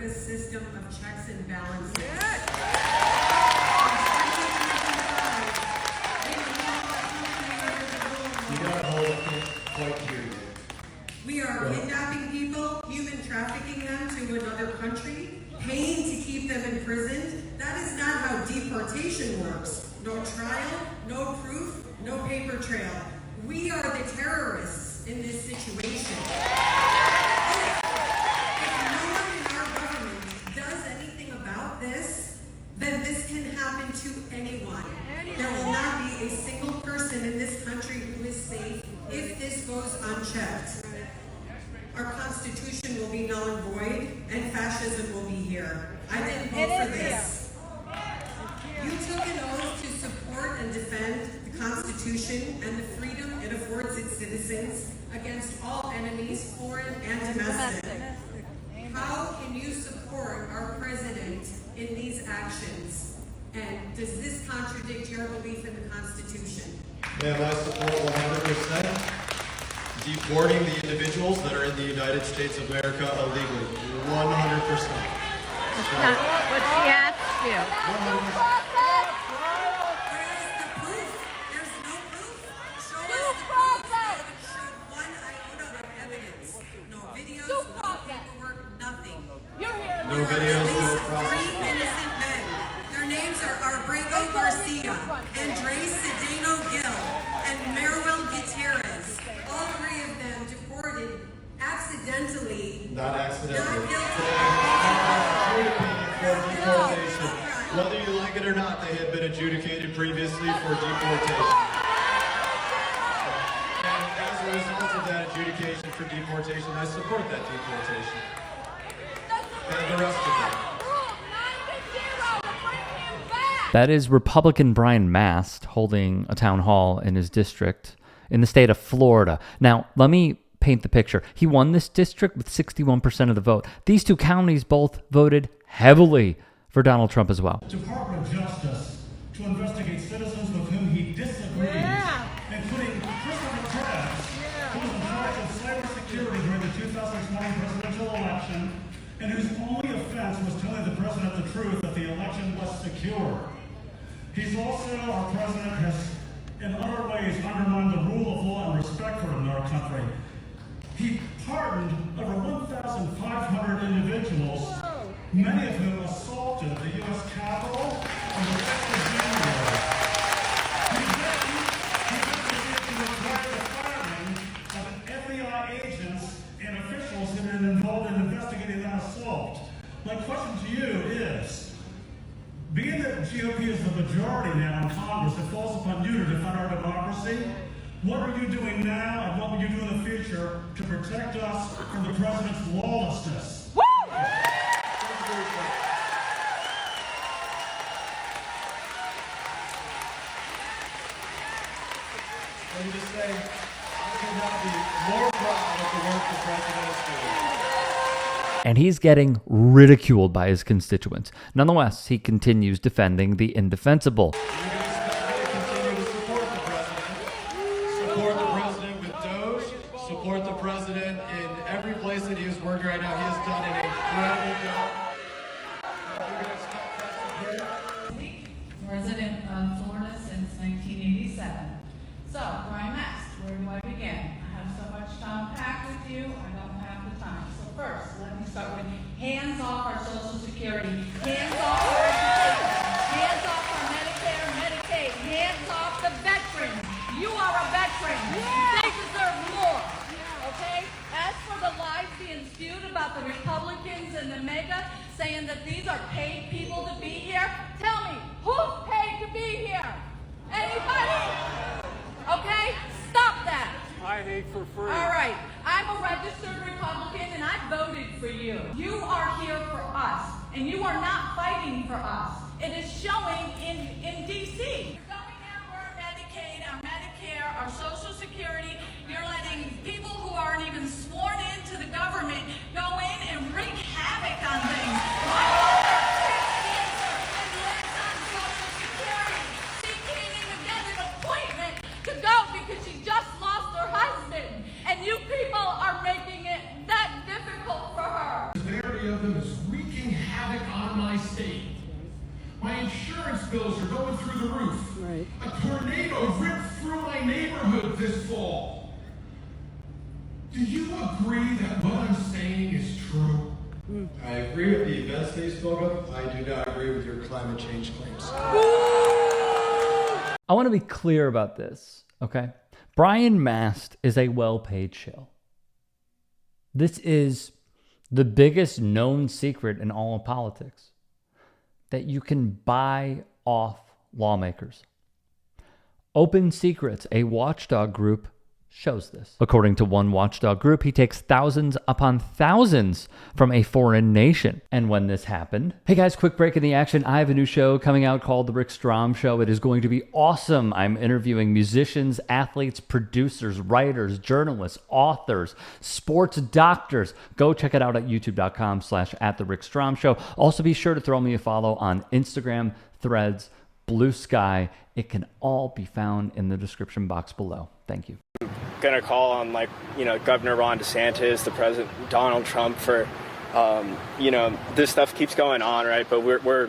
America's system of checks and balances. Yes. You gotta hold it, can't quite hear you. We are kidnapping people, human trafficking them to another country, paying to keep them imprisoned. That is not how deportation works. No trial, no proof, no paper trail. We are the terrorists in this situation. If no one in our government does anything about this, then this can happen to anyone. There will not be a single person in this country who is safe if this goes unchecked. Our Constitution will be null and void, and fascism will be here. I didn't vote for this. You took an oath to support and defend the Constitution and the freedom it affords its citizens against all enemies, foreign and domestic. How can you support our president in these actions? And does this contradict your belief in the Constitution? Ma'am, I support 100% deporting the individuals that are in the United States of America illegally. 100%. That's not what she asked you. 100%. No videos, no process. Three innocent men. Their names are Arbrego Garcia, Andres Cedeno Gil, and Manuel Gutierrez. All three of them deported accidentally. Not accidentally. Not guilty. For deportation. Whether you like it or not, they had been adjudicated previously for deportation. And as a result of that adjudication for deportation, I support that deportation. And the rest of them. That is Republican Brian Mast holding a town hall in his district in the state of Florida. Now, let me paint the picture. He won this district with 61% of the vote. These two counties both voted heavily for Donald Trump as well. Department of Justice to investigate citizens with whom he disagrees, including Christopher Krebs, who was in charge of cybersecurity during the 2020 presidential election, and whose only offense was telling the president the truth that the election was secure. He's also, our president has in other ways undermined the rule of law and respect for in our country. He pardoned over 1,500 individuals, many of whom assaulted the U.S. Capitol on the 5th of January. He required the firing of FBI agents and officials who had been involved in investigating that assault. My question to you is, being that GOP is the majority now in Congress, it falls upon you to defend our democracy. What are you doing now, and what will you do in the future to protect us from the president's lawlessness? Let me just say, I could not be more proud of the work the president is doing. And he's getting ridiculed by his constituents. Nonetheless, he continues defending the indefensible. You're going to continue to support the president. Support the president with Doge. Support the president in every place that he is working right now. He has done an incredible job. You're going to stop that support. President of Florida since 1987. So, Brian Mast, where do I begin? I have so much to unpack with you, I don't have the time. So first, let me start with hands off our Social Security, hands off our education, hands off our Medicare, Medicaid, hands off the veterans. You are a veteran. They deserve more. Okay? As for the lies being spewed about the Republicans and the MAGA saying that these are paid people to be here, tell me, who's paid to be here? Anybody? Okay? Stop that. I hate for free. All right. I'm a registered Republican and I voted for you. You are here for us and you are not fighting for us. It is showing in D.C. You're going after our Medicaid, our Medicare, our Social Security. You're letting people who aren't even sworn into the government go in and wreak havoc on things. My mother has cancer and lives on Social Security. She can't even get an appointment to go because she just lost her husband. And you people are making it that difficult for her. There 30 of them is wreaking havoc on my state. My insurance bills are going through the roof. Right. A tornado ripped through my neighborhood this fall. Do you agree that what I'm saying is true? I agree with the events that you spoke of. I do not agree with your climate change claims. I want to be clear about this, okay? Brian Mast is a well-paid shill. This is the biggest known secret in all of politics, that you can buy off lawmakers. Open Secrets, a watchdog group, shows this. According to one watchdog group, he takes thousands upon thousands from a foreign nation. And when this happened, hey guys, quick break in the action. I have a new show coming out called The Rick Strom Show. It is going to be awesome. I'm interviewing musicians, athletes, producers, writers, journalists, authors, sports doctors. Go check it out at youtube.com/@TheRickStromShow. Also be sure to throw me a follow on Instagram, Threads, Blue Sky. It can all be found in the description box below. Thank you. Gonna call on Governor Ron DeSantis, the President Donald Trump for this stuff keeps going on, right? But we're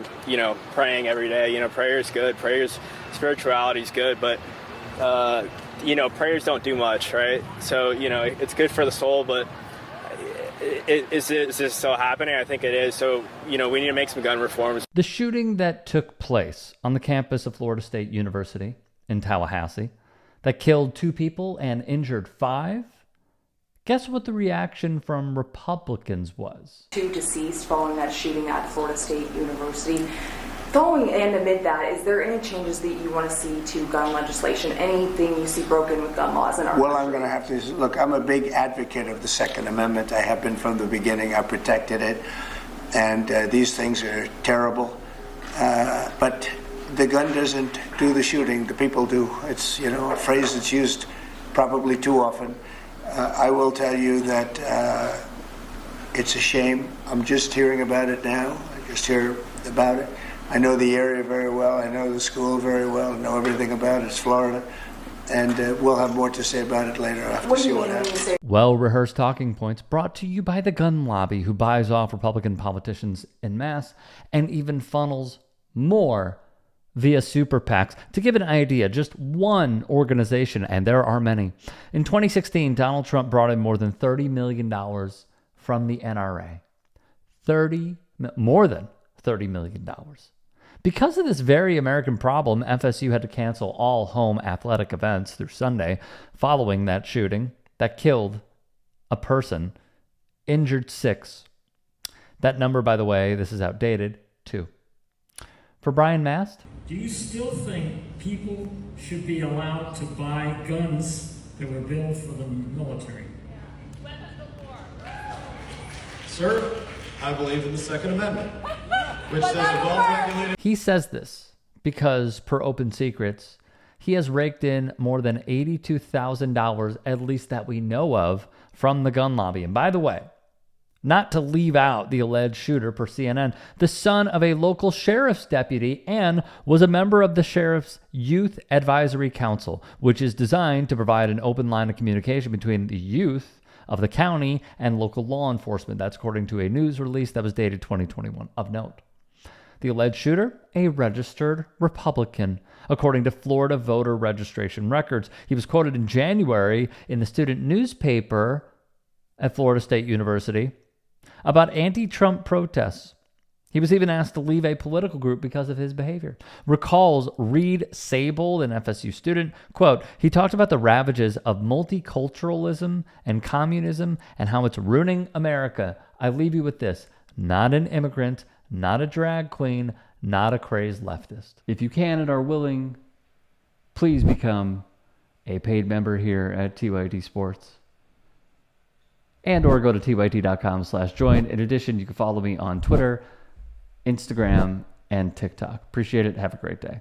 praying every day. Prayer is good. Spirituality is good, but prayers don't do much, right? So it's good for the soul, but is this still happening? I think it is. So we need to make some gun reforms. The shooting that took place on the campus of Florida State University in Tallahassee that killed 2 people and injured 5. Guess what the reaction from Republicans was? 2 deceased following that shooting at Florida State University. Following and amid that, is there any changes that you want to see to gun legislation? Anything you see broken with gun laws in our country? I'm going to have to look. I'm a big advocate of the Second Amendment. I have been from the beginning. I protected it, and these things are terrible. But the gun doesn't do the shooting. The people do. It's a phrase that's used probably too often. I will tell you that it's a shame. I'm just hearing about it now. I just hear about it. I know the area very well. I know the school very well. I know everything about it. It's Florida. And we'll have more to say about it later. I'll have to see what happens. Well-rehearsed talking points brought to you by the gun lobby, who buys off Republican politicians en masse and even funnels more via super PACs. To give an idea, just one organization, and there are many. In 2016, Donald Trump brought in more than $30 million from the NRA. More than $30 million. Because of this very American problem, FSU had to cancel all home athletic events through Sunday following that shooting that killed a person, injured 6. That number, by the way, this is outdated, 2. For Brian Mast? Do you still think people should be allowed to buy guns that were built for the military? Sir, I believe in the Second Amendment, which says a well-regulated... He says this because, per Open Secrets, he has raked in more than $82,000, at least that we know of, from the gun lobby. And by the way, not to leave out the alleged shooter, per CNN, the son of a local sheriff's deputy and was a member of the Sheriff's Youth Advisory Council, which is designed to provide an open line of communication between the youth of the county and local law enforcement. That's according to a news release that was dated 2021. Of note, the alleged shooter, a registered Republican, according to Florida voter registration records. He was quoted in January in the student newspaper at Florida State University about anti-Trump protests. He was even asked to leave a political group because of his behavior. Recalls Reed Sable, an FSU student, quote, he talked about the ravages of multiculturalism and communism and how it's ruining America. I leave you with this: not an immigrant, not a drag queen, not a crazed leftist. If you can and are willing, please become a paid member here at TYT Sports. And or go to tyt.com/join. In addition, you can follow me on Twitter, Instagram, and TikTok. Appreciate it. Have a great day.